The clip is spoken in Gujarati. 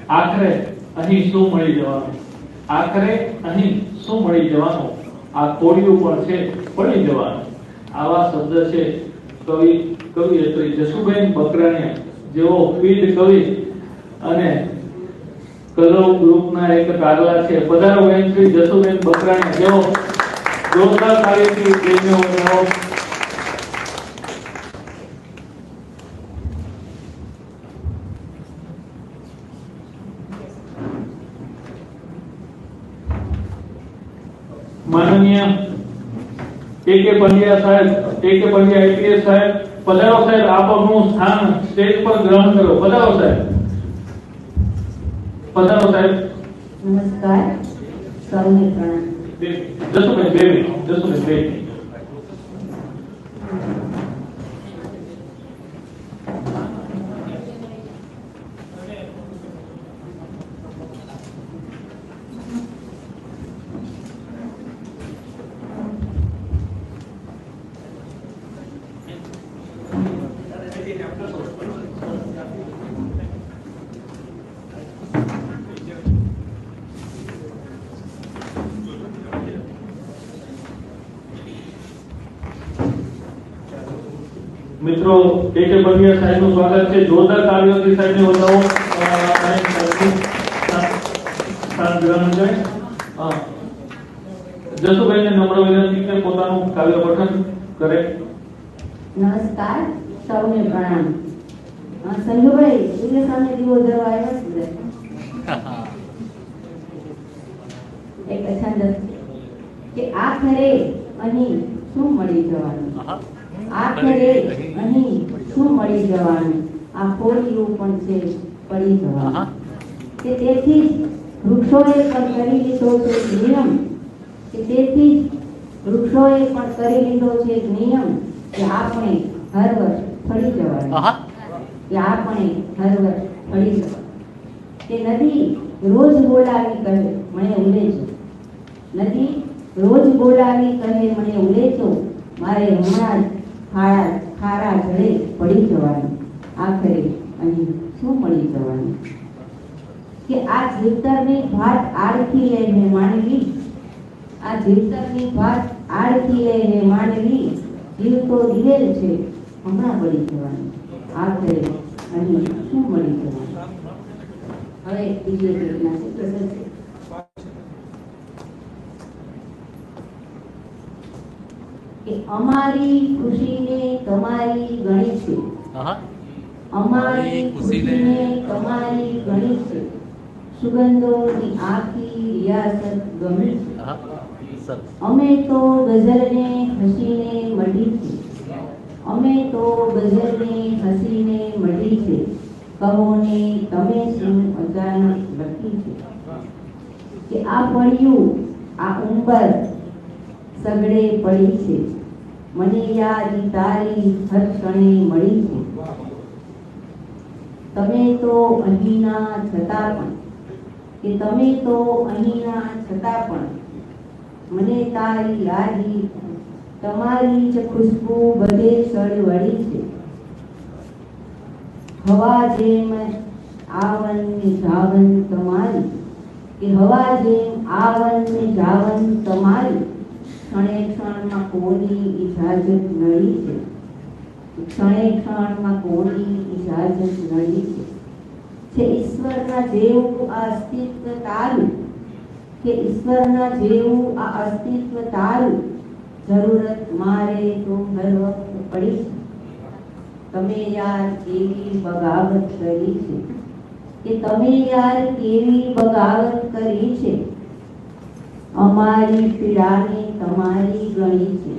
આખરે અહીં શું મળી જવાનું, આખરે અહીં શું મળી જવાનું, આ કોડિયું પણ છે પડી જવાનું. આવા શબ્દ છે કવિયત્રી જસુબેન બકરાણીયા જેવો પીઢ કવિ અને કલરવ ગ્રુપના એક કાગલા છે. પધારો બેન શ્રી જસુબેન બકરાણીયા જેવો જોરદાર તાળીથી પ્રેમીઓ જેવો માનનીય કે પંડ્યા સાહેબ, કે પંડ્યા આઈપીએસ સાહેબ, પધારો સાહેબ, આપ આપનું સ્થાન સ્ટેજ પર ગ્રહણ કરો. પધારો સાહેબ, પધારો સાહેબ. નમસ્કાર, સૌને પ્રણામ. જસુબેન બે મિનિટ, જસુબેન બે મિનિટ. મિત્રો કે બલિયા સાહેબ નું સ્વાગત છે. જોરદાર તાળીઓથી સાહેબ ને વધાવો. જસુબેન ને નમ્ર વિનંતી છે પોતાનું કાવ્ય પઠન કરે. નમસ્કાર, સૌને પ્રણામ. સંજુભાઈ એટલે સામે દીવો ધરવા આવ્યા છે એક છંદ કે આખરે અહીં શું મળી જવાનું, આખરે અહીં શું મળી જવાનું, આ કોળિયું પણ છે પડી જવાનું. કે તેથી વૃક્ષોએ પણ કરી લીધો છે નિયમ, કે તેથી વૃક્ષોએ પણ કરી લીધો છે નિયમ કે આપણે હર વર્ષ ફળી જવાનું, કે આપણે હર વર્ષ ફળી જવાનું. કે નદી રોજ બોલાવી કહે મને ઉલેચો, નદી રોજ બોલાવી કહે મને ઉલેચો, મારે હમણાં જ ખારા જળે પડી જવાનું, આખરે અહીં શું મળી જવાનું. કે આ જીવતરની ભાત આડથી લઈને માનવી, આ જીવતરની ભાત આડથી લઈને માનવી, જીવ તો દિવેલ છે હમણાં પડી જવાનું, આખરે અહીં શું મળી જવાનું. હવે બીજી ઘટના છે પ્રસંગ કે અમારી ખુશીને તમારી ગણી છે, અમારી ખુશીને તમારી ગણી છે, સુગંધોની આખી રિયાસત ગમી છે. અમે તો ગઝલને હસીને મળી છે, અમે તો ગઝલને હસીને મળી છે, કહો ને તમે શું અચાનક લખી છે. કે આ પડ્યું આ ઉંબર સગડે પડી છે, મને યાદ તારી હર ક્ષણે મળી છે. તમે તો અહીંના છતાં પણ, કે તમે તો અહીંના છતાં પણ મને તારી યાદી તમારી જ ખુશ્બુ બધે સળવળી છે. હવા જેમ આવન ને જાવન તમારી, કે હવા જેમ આવન ને જાવન તમારી, ક્ષણે ક્ષણમાં કોની ઇજાજત નડી છે, ક્ષણે ક્ષણમાં કોની ઇજાજત નડી છે. કે ઈશ્વરના જેવું આ અસ્તિત્વ તારું, કે ઈશ્વરના જેવું આ અસ્તિત્વ તારું, જરૂરત મારે તો હર વખત પડી છે. તમે યાર કેવી બગાવત કરી છે, કે તમે યાર કેવી બગાવત કરી છે, અમારી પીડાને તમારી ગણી છે.